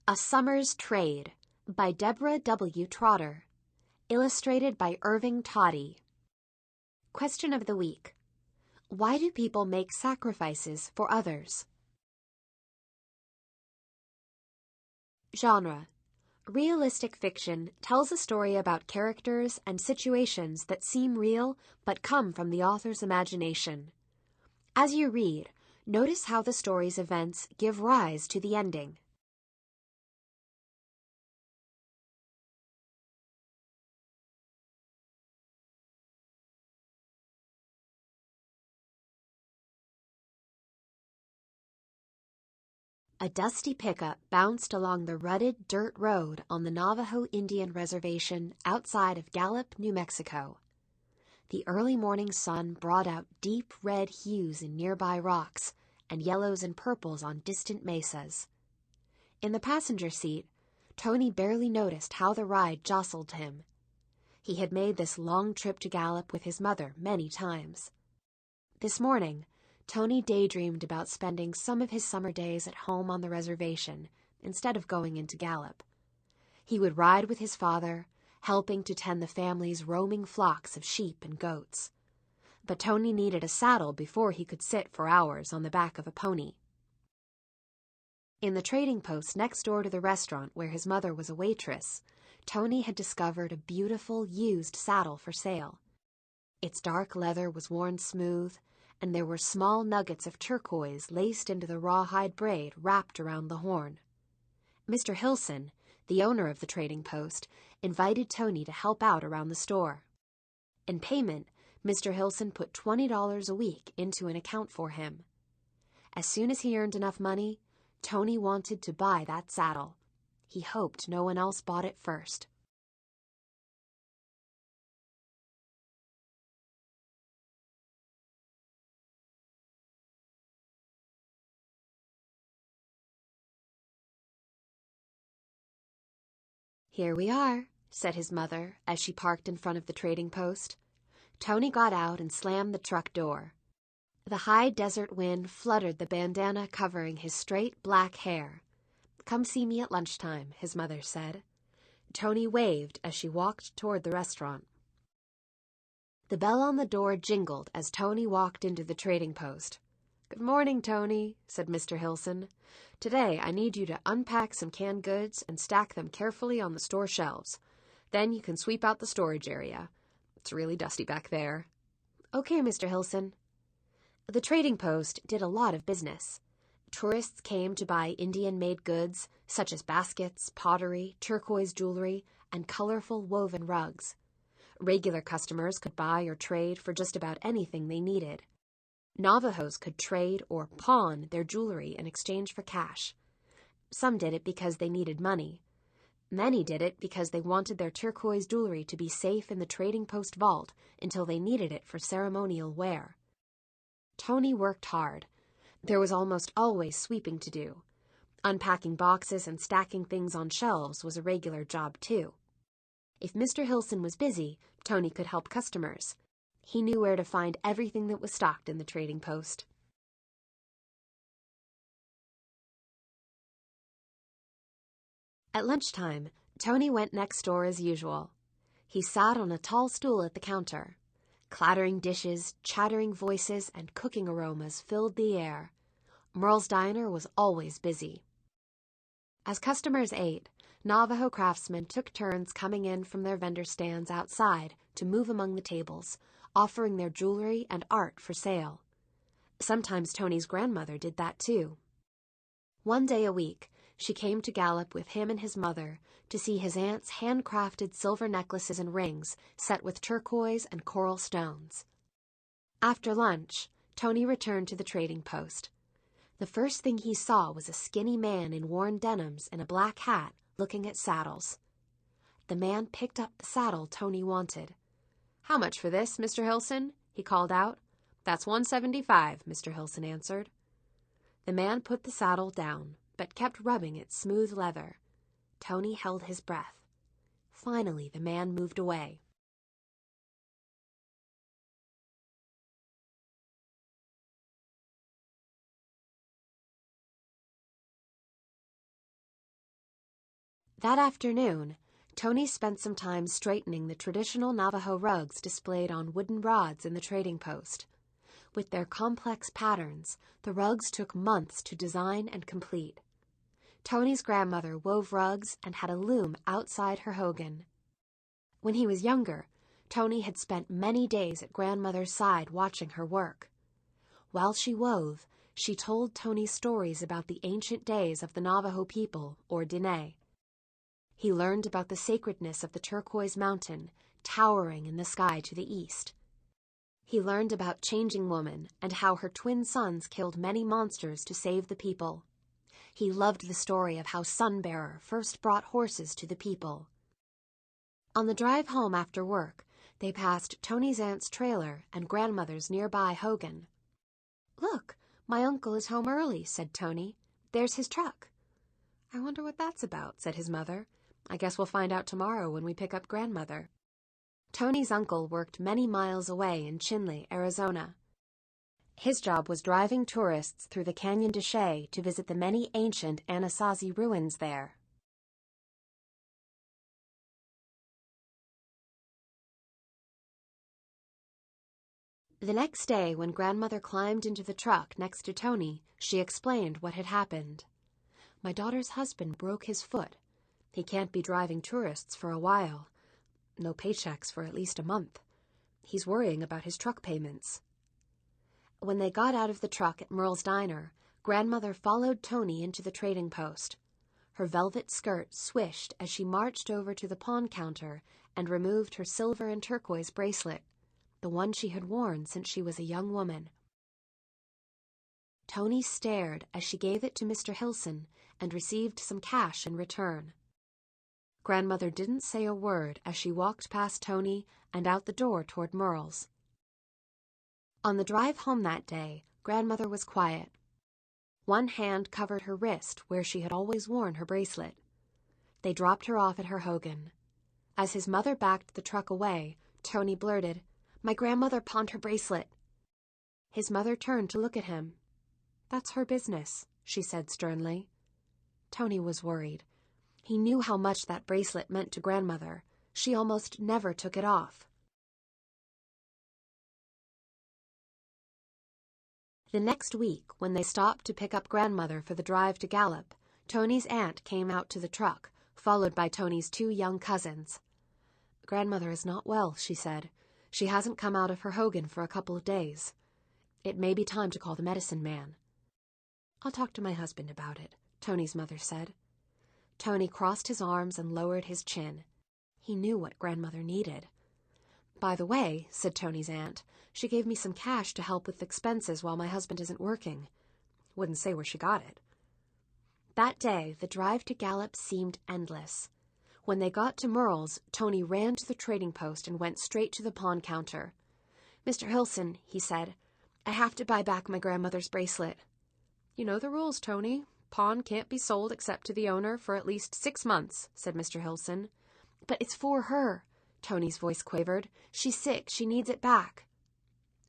A Summer's Trade by Deborah W. Trotter. Illustrated by Irving Toddy. Question of the week. Why do people make sacrifices for others? Genre. Realistic fiction tells a story about characters and situations that seem real but come from the author's imagination. As you read, notice how the story's events give rise to the ending. A dusty pickup bounced along the rutted dirt road on the Navajo Indian Reservation outside of Gallup, New Mexico. The early morning sun brought out deep red hues in nearby rocks and yellows and purples on distant mesas. In the passenger seat, Tony barely noticed how the ride jostled him. He had made this long trip to Gallup with his mother many times. This morning, Tony daydreamed about spending some of his summer days at home on the reservation instead of going into Gallup. He would ride with his father, helping to tend the family's roaming flocks of sheep and goats. But Tony needed a saddle before he could sit for hours on the back of a pony. In the trading post next door to the restaurant where his mother was a waitress, Tony had discovered a beautiful used saddle for sale. Its dark leather was worn smooth, and there were small nuggets of turquoise laced into the rawhide braid wrapped around the horn. Mr. Hilson, the owner of the trading post, invited Tony to help out around the store. In payment, Mr. Hilson put $20 a week into an account for him. As soon as he earned enough money, Tony wanted to buy that saddle. He hoped no one else bought it first. "Here we are," said his mother as she parked in front of the trading post. Tony got out and slammed the truck door. The high desert wind fluttered the bandana covering his straight black hair. "Come see me at lunchtime," his mother said. Tony waved as she walked toward the restaurant. The bell on the door jingled as Tony walked into the trading post. "Good morning, Tony," said Mr. Hilson. "Today I need you to unpack some canned goods and stack them carefully on the store shelves. Then you can sweep out the storage area. It's really dusty back there." "Okay, Mr. Hilson." The trading post did a lot of business. Tourists came to buy Indian-made goods, such as baskets, pottery, turquoise jewelry, and colorful woven rugs. Regular customers could buy or trade for just about anything they needed. Navajos could trade or pawn their jewelry in exchange for cash. Some did it because they needed money. Many did it because they wanted their turquoise jewelry to be safe in the trading post vault until they needed it for ceremonial wear. Tony worked hard. There was almost always sweeping to do. Unpacking boxes and stacking things on shelves was a regular job, too. If Mr. Hilson was busy, Tony could help customers. He knew where to find everything that was stocked in the trading post. At lunchtime, Tony went next door as usual. He sat on a tall stool at the counter. Clattering dishes, chattering voices, and cooking aromas filled the air. Merle's diner was always busy. As customers ate, Navajo craftsmen took turns coming in from their vendor stands outside to move among the tables, offering their jewelry and art for sale. Sometimes Tony's grandmother did that too. One day a week, she came to Gallup with him and his mother to see his aunt's handcrafted silver necklaces and rings set with turquoise and coral stones. After lunch, Tony returned to the trading post. The first thing he saw was a skinny man in worn denims and a black hat looking at saddles. The man picked up the saddle Tony wanted. "How much for this, Mr. Hilson?" he called out. "That's $175, Mr. Hilson answered. The man put the saddle down, but kept rubbing its smooth leather. Tony held his breath. Finally, the man moved away. That afternoon, Tony spent some time straightening the traditional Navajo rugs displayed on wooden rods in the trading post. With their complex patterns, the rugs took months to design and complete. Tony's grandmother wove rugs and had a loom outside her hogan. When he was younger, Tony had spent many days at grandmother's side watching her work. While she wove, she told Tony stories about the ancient days of the Navajo people, or Diné. He learned about the sacredness of the turquoise mountain, towering in the sky to the east. He learned about Changing Woman and how her twin sons killed many monsters to save the people. He loved the story of how Sunbearer first brought horses to the people. On the drive home after work, they passed Tony's aunt's trailer and grandmother's nearby hogan. "Look, my uncle is home early," said Tony. "There's his truck." "I wonder what that's about," said his mother. "I guess we'll find out tomorrow when we pick up grandmother." Tony's uncle worked many miles away in Chinle, Arizona. His job was driving tourists through the Canyon de Chelly to visit the many ancient Anasazi ruins there. The next day, when grandmother climbed into the truck next to Tony, she explained what had happened. "My daughter's husband broke his foot. He can't be driving tourists for a while. No paychecks for at least a month. He's worrying about his truck payments." When they got out of the truck at Merle's diner, grandmother followed Tony into the trading post. Her velvet skirt swished as she marched over to the pawn counter and removed her silver and turquoise bracelet, the one she had worn since she was a young woman. Tony stared as she gave it to Mr. Hilson and received some cash in return. Grandmother didn't say a word as she walked past Tony and out the door toward Merle's. On the drive home that day, grandmother was quiet. One hand covered her wrist where she had always worn her bracelet. They dropped her off at her hogan. As his mother backed the truck away, Tony blurted, "My grandmother pawned her bracelet." His mother turned to look at him. "That's her business," she said sternly. Tony was worried. He knew how much that bracelet meant to grandmother. She almost never took it off. The next week, when they stopped to pick up grandmother for the drive to Gallup, Tony's aunt came out to the truck, followed by Tony's two young cousins. "Grandmother is not well," she said. "She hasn't come out of her hogan for a couple of days. It may be time to call the medicine man." "I'll talk to my husband about it," Tony's mother said. Tony crossed his arms and lowered his chin. He knew what grandmother needed. "By the way," said Tony's aunt, "she gave me some cash to help with expenses while my husband isn't working. Wouldn't say where she got it." That day, the drive to Gallup seemed endless. When they got to Merle's, Tony ran to the trading post and went straight to the pawn counter. "Mr. Hilson," he said, "I have to buy back my grandmother's bracelet." "You know the rules, Tony. Pawn can't be sold except to the owner for at least 6 months," said Mr. Hilson. "But it's for her," Tony's voice quavered. "She's sick. She needs it back."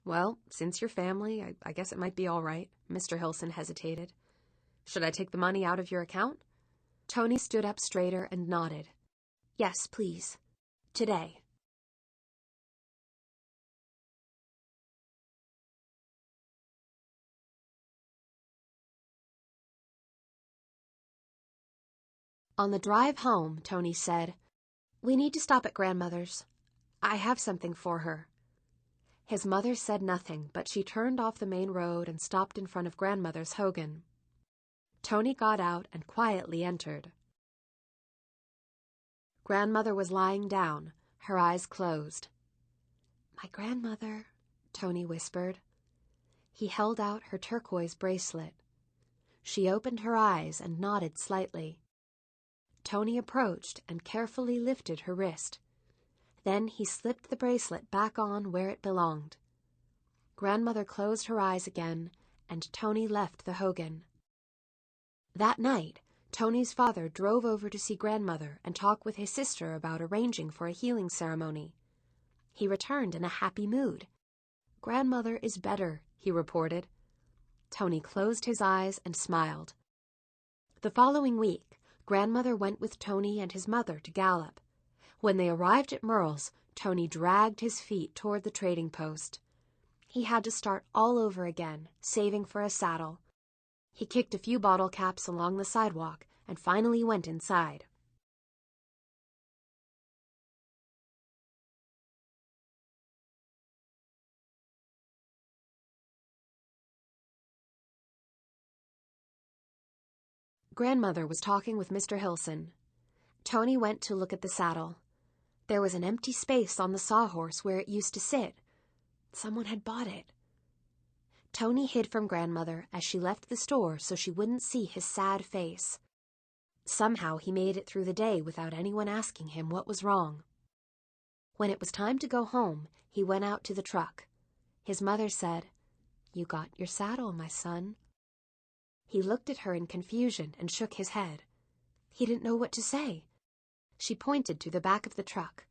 "Well, since you're family, I guess it might be all right," Mr. Hilson hesitated. "Should I take the money out of your account?" Tony stood up straighter and nodded. "Yes, please. Today." On the drive home, Tony said, "We need to stop at grandmother's. I have something for her." His mother said nothing, but she turned off the main road and stopped in front of grandmother's hogan. Tony got out and quietly entered. Grandmother was lying down, her eyes closed. "My grandmother," Tony whispered. He held out her turquoise bracelet. She opened her eyes and nodded slightly. Tony approached and carefully lifted her wrist. Then he slipped the bracelet back on where it belonged. Grandmother closed her eyes again, and Tony left the hogan. That night, Tony's father drove over to see grandmother and talk with his sister about arranging for a healing ceremony. He returned in a happy mood. "Grandmother is better," he reported. Tony closed his eyes and smiled. The following week, Grandmother went with Tony and his mother to gallop. When they arrived at Merle's, Tony dragged his feet toward the trading post. He had to start all over again, saving for a saddle. He kicked a few bottle caps along the sidewalk and finally went inside. Grandmother was talking with Mr. Hilson. Tony went to look at the saddle. There was an empty space on the sawhorse where it used to sit. Someone had bought it. Tony hid from Grandmother as she left the store so she wouldn't see his sad face. Somehow he made it through the day without anyone asking him what was wrong. When it was time to go home, he went out to the truck. His mother said, "You got your saddle, my son." He looked at her in confusion and shook his head. He didn't know what to say. She pointed to the back of the truck.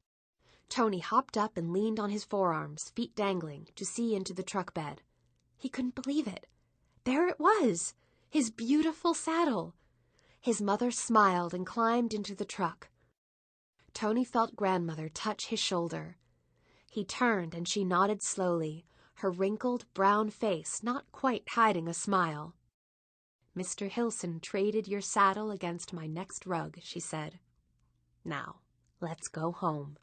Tony hopped up and leaned on his forearms, feet dangling, to see into the truck bed. He couldn't believe it. There it was, his beautiful saddle. His mother smiled and climbed into the truck. Tony felt Grandmother touch his shoulder. He turned and she nodded slowly, her wrinkled brown face not quite hiding a smile. "Mr. Hilson traded your saddle against my next rug," she said. "Now, let's go home."